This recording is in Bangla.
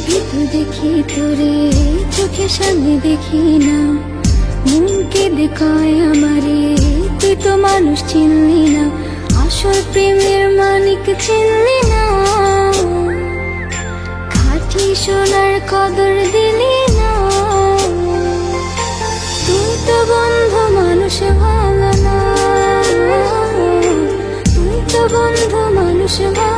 ভিতর দেখি তোরে, চোখের সামনে দেখি না, মুখে দেখায় আমারে, তুই তো মানুষ চিনলি না, আসল প্রেমের মানিক চিনলি না, খাঁটি সোনার কদর দিলি না। তুই তো বন্ধু মানুষ ভালো না, তুই তো বন্ধু মানুষ ভালো